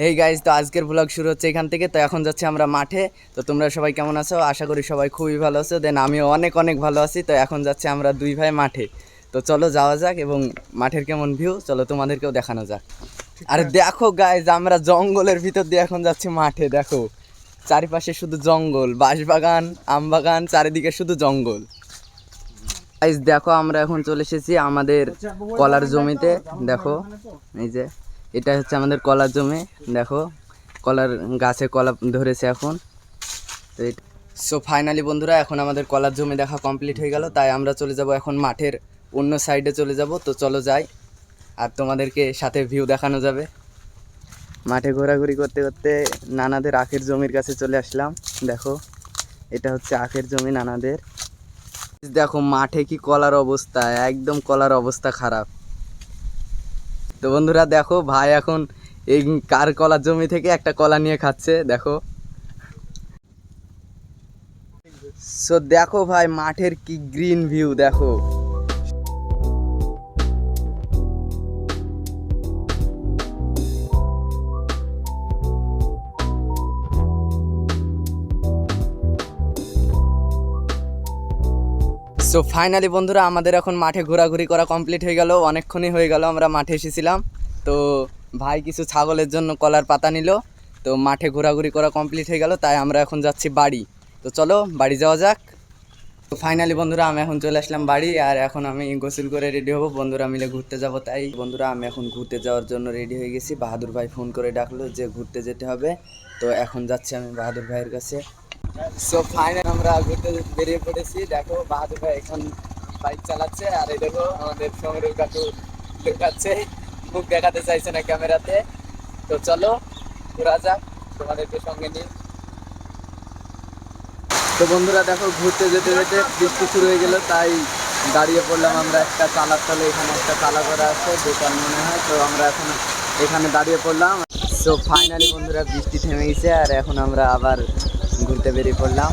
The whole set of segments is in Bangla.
হেই গাইজ, তো আজকের ব্লগ শুরু হচ্ছে এখান থেকে। তো এখন যাচ্ছি আমরা মাঠে। তো তোমরা সবাই কেমন আছো? আশা করি সবাই খুবই ভালো আছো। দেন আমিও অনেক অনেক ভালো আছি। তো এখন যাচ্ছি আমরা দুই ভাই মাঠে। তো চলো যাওয়া যাক, এবং মাঠের কেমন ভিউ চলো তোমাদেরকেও দেখানো যাক। আরে দেখো গাইজ, আমরা জঙ্গলের ভিতর দিয়ে এখন যাচ্ছি মাঠে। দেখো চারিপাশে শুধু জঙ্গল, বাঁশবাগান, আমবাগান, চারিদিকে শুধু জঙ্গল। গাইজ দেখো, আমরা এখন চলে এসেছি আমাদের কলার জমিতে। দেখো এই যে এটা হচ্ছে আমাদের কলার জমি। দেখো কলার গাছে কলা ধরেছে এখন। তো সো ফাইনালি বন্ধুরা, এখন আমাদের কলার জমি দেখা কমপ্লিট হয়ে গেল। তাই আমরা চলে যাব এখন মাঠের অন্য সাইডে চলে যাব। তো চলো যাই, আর তোমাদেরকে সাথে ভিউ দেখানো যাবে। মাঠে ঘোরাঘুরি করতে করতে নানাদের আখের জমির কাছে চলে আসলাম। দেখো এটা হচ্ছে আখের জমি নানাদের। দেখো মাঠে কি কলার অবস্থা, একদম কলার অবস্থা খারাপ। তো বন্ধুরা দেখো, ভাই এখন এই কার কলার জমি থেকে একটা কলা নিয়ে খাচ্ছে। দেখো সো দেখো ভাই, মাঠের কি গ্রিন ভিউ দেখো। সো ফাইনালি বন্ধুরা, আমাদের এখন মাঠে ঘোরাঘুরি করা কমপ্লিট হয়ে গেল। অনেকক্ষণই হয়ে গেল আমরা মাঠে এসেছিলাম। তো ভাই কিছু ছাগলের জন্য কলার পাতা নিল। তো মাঠে ঘোরাঘুরি করা কমপ্লিট হয়ে গেল, তাই আমরা এখন যাচ্ছি বাড়ি। তো চলো বাড়ি যাওয়া যাক। তো ফাইনালি বন্ধুরা, আমি এখন চলে আসলাম বাড়ি, আর এখন আমি গোসল করে রেডি হব, বন্ধুরা মিলে ঘুরতে যাব। তাই বন্ধুরা আমি এখন ঘুরতে যাওয়ার জন্য রেডি হয়ে গেছি। বাহাদুর ভাই ফোন করে ডাকলো যে ঘুরতে যেতে হবে। তো এখন যাচ্ছি আমি বাহাদুর ভাইয়ের কাছে। সো ফাইনালি আমরা ঘুরতে বেরিয়ে পড়েছি। দেখো বাহাদুর ভাই এখন বাইক চালাচ্ছে, আর এই দেখো আমাদের সমরের কাকু দেখাচ্ছে, মুখ দেখাতে চাইছে না ক্যামেরাতে। তো চলো ঘোরা যাক, তোমাদেরকে সঙ্গে নিয়ে। তো বন্ধুরা দেখো, ঘুরতে যেতে যেতে বৃষ্টি শুরু হয়ে গেল, তাই দাঁড়িয়ে পড়লাম আমরা একটা চালার তলে। এখানে একটা চালা করা আছে, দোকান মনে হয়। তো আমরা এখন এখানে দাঁড়িয়ে পড়লাম। সো ফাইনালি বন্ধুরা, বৃষ্টি থেমে গেছে, আর এখন আমরা আবার ঘুরতে বেরিয়ে পড়লাম।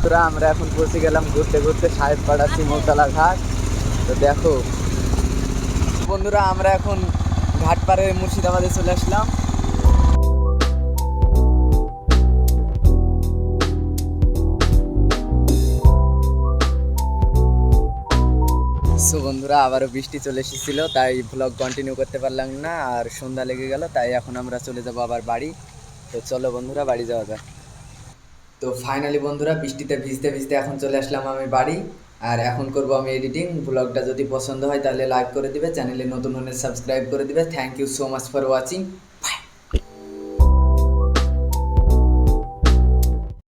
তোরা আমরা এখন পৌঁছে গেলাম ঘুরতে ঘুরতে সাহেবপাড়া শিমুলতলা ঘাট। তো দেখো বন্ধুরা, আমরা এখন ঘাট পাড়ে মুর্শিদাবাদে চলে আসলাম। সো বন্ধুরা, আবারও বৃষ্টি চলে এসেছিলো, তাই ব্লগ কন্টিনিউ করতে পারলাম না, আর সন্ধ্যা লেগে গেল। তাই এখন আমরা চলে যাব আবার বাড়ি। তো চলো বন্ধুরা বাড়ি যাওয়া যাক। তো ফাইনালি বন্ধুরা, বৃষ্টিতে ভিজতে ভিজতে এখন চলে আসলাম আমি বাড়ি, আর এখন করব আমি এডিটিং। ব্লগটা যদি পছন্দ হয় তাহলে লাইক করে দিবে, চ্যানেলে নতুন হলে সাবস্ক্রাইব করে দিবে। Thank you so much for watching.